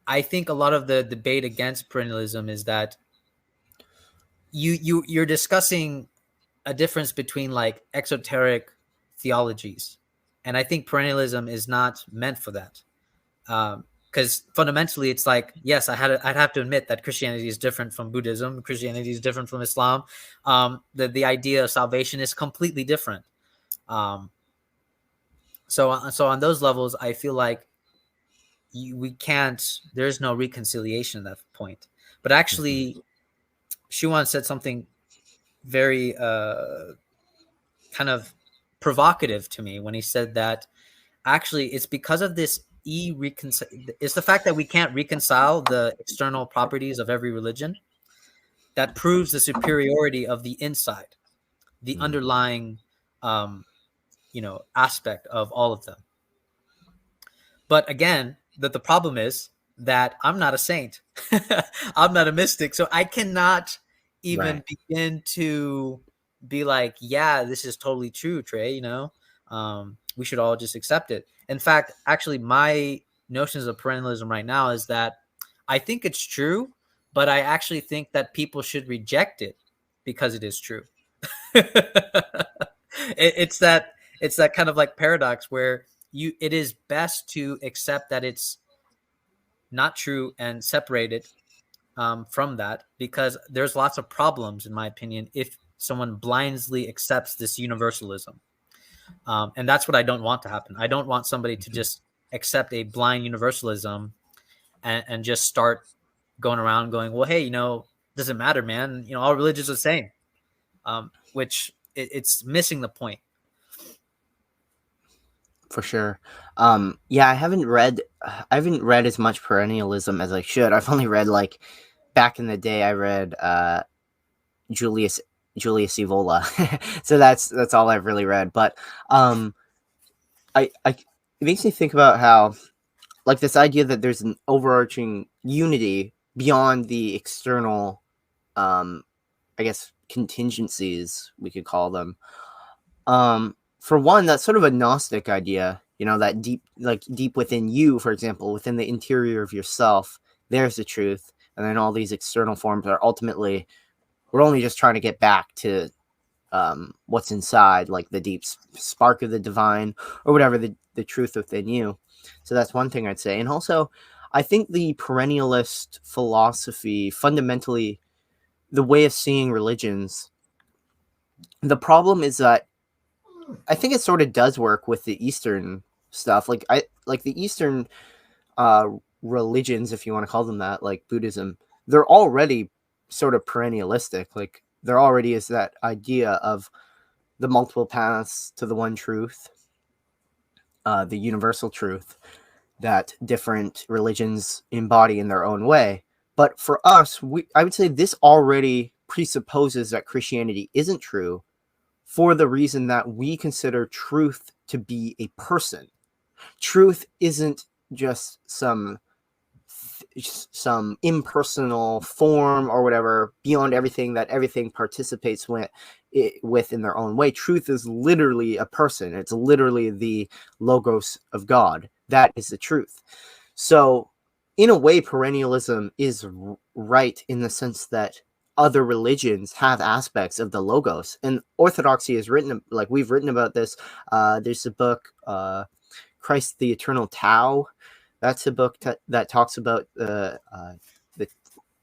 I think a lot of the debate against perennialism is that you're discussing a difference between like exoteric theologies, and I think perennialism is not meant for that. Because fundamentally, it's like, yes, I'd have to admit that Christianity is different from Buddhism. Christianity is different from Islam. The idea of salvation is completely different. Um, so on those levels, I feel like we can't. There's no reconciliation at that point. But Mhm. actually, Shuan said something very kind of provocative to me when he said that actually it's because of this it's the fact that we can't reconcile the external properties of every religion that proves the superiority of the inside, the Mm. underlying um, aspect of all of them. But again, the problem is that I'm not a saint. I'm not a mystic, so I cannot even Right. begin to be like, yeah, this is totally true, Trey. We should all just accept it. In fact, actually, my notions of perennialism right now is that I think it's true, but I actually think that people should reject it because it is true. It's that kind of like paradox where it is best to accept that it's not true and separate it from that, because there's lots of problems, in my opinion, if someone blindly accepts this universalism. And that's what I don't want to happen. I don't want somebody to Mhm. just accept a blind universalism and just start going around going, well, hey, doesn't matter, man. All religions are the same, which it's missing the point. For sure. Yeah, I haven't read as much perennialism as I should. I've only read, like, back in the day. I read Julius Julius Evola, so that's all I've really read. But um, it makes me think about how, like, this idea that there's an overarching unity beyond the external, um, I guess, contingencies, we could call them. For one, that's sort of a Gnostic idea, that deep within you, for example, within the interior of yourself, there's the truth. And then all these external forms are ultimately, we're only just trying to get back to what's inside, like the deep spark of the divine, or whatever, the truth within you. So that's one thing I'd say. And also, I think the perennialist philosophy, fundamentally, the way of seeing religions, the problem is that I think it sort of does work with the Eastern stuff. Like the Eastern uh, religions, if you want to call them that, like Buddhism, they're already sort of perennialistic. Like, there already is that idea of the multiple paths to the one truth, the universal truth that different religions embody in their own way. But for us, I would say this already presupposes that Christianity isn't true, for the reason that we consider truth to be a person. Truth isn't just some impersonal form or whatever beyond everything that everything participates with in their own way. Truth is literally a person. It's literally the logos of God. That is the truth. So, in a way, perennialism is right in the sense that other religions have aspects of the logos, and Orthodoxy is written, like we've written about this. There's a book, Christ the Eternal Tao. That's a book that talks about the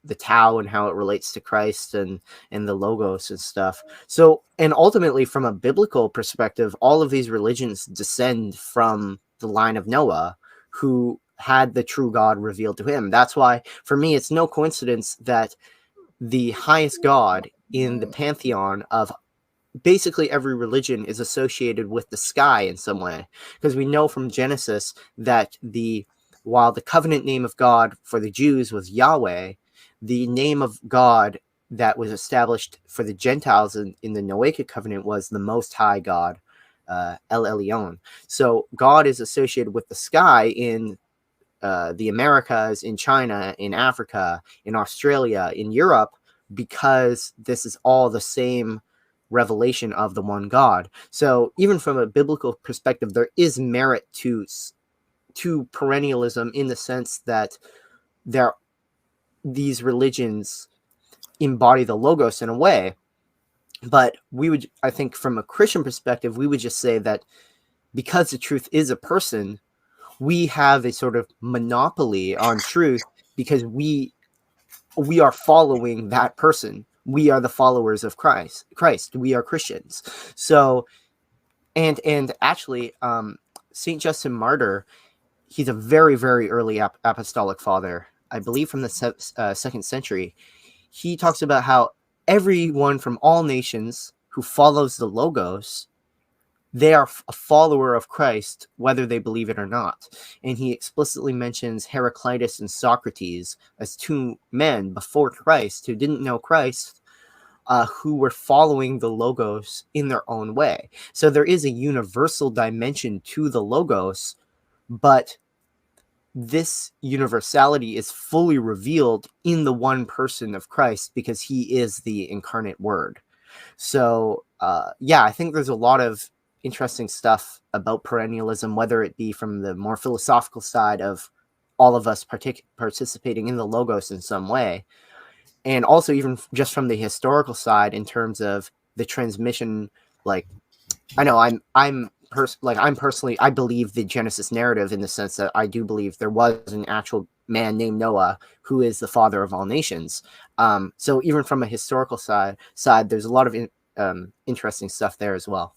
the Tao and how it relates to Christ and the logos and stuff. So, and ultimately, from a biblical perspective, all of these religions descend from the line of Noah, who had the true God revealed to him. That's why, for me, it's no coincidence that the highest God in the pantheon of basically every religion is associated with the sky in some way, because we know from Genesis that while the covenant name of God for the Jews was Yahweh, the name of God that was established for the Gentiles in the Noachic covenant was the Most High God, El Elyon. So God is associated with the sky in the Americas, in China, in Africa, in Australia, in Europe, because this is all the same revelation of the one God. So even from a biblical perspective, there is merit to perennialism, in the sense that there these religions embody the logos in a way, but we would, I think, from a Christian perspective, we would just say that because the truth is a person, we have a sort of monopoly on truth because we are following that person. We are the followers of Christ. We are Christians. So, and actually, Saint Justin Martyr, he's a very, very early apostolic father, I believe, from the 2nd century. He talks about how everyone from all nations who follows the Logos, they are a follower of Christ, whether they believe it or not. And he explicitly mentions Heraclitus and Socrates as two men before Christ who didn't know Christ, who were following the Logos in their own way. So there is a universal dimension to the Logos, but this universality is fully revealed in the one person of Christ because he is the incarnate Word. So, yeah, I think there's a lot of interesting stuff about perennialism, whether it be from the more philosophical side of all of us participating in the Logos in some way, and also even just from the historical side in terms of the transmission. Like, I know I'm personally, I believe the Genesis narrative in the sense that I do believe there was an actual man named Noah who is the father of all nations. So even from a historical side, there's a lot of interesting stuff there as well.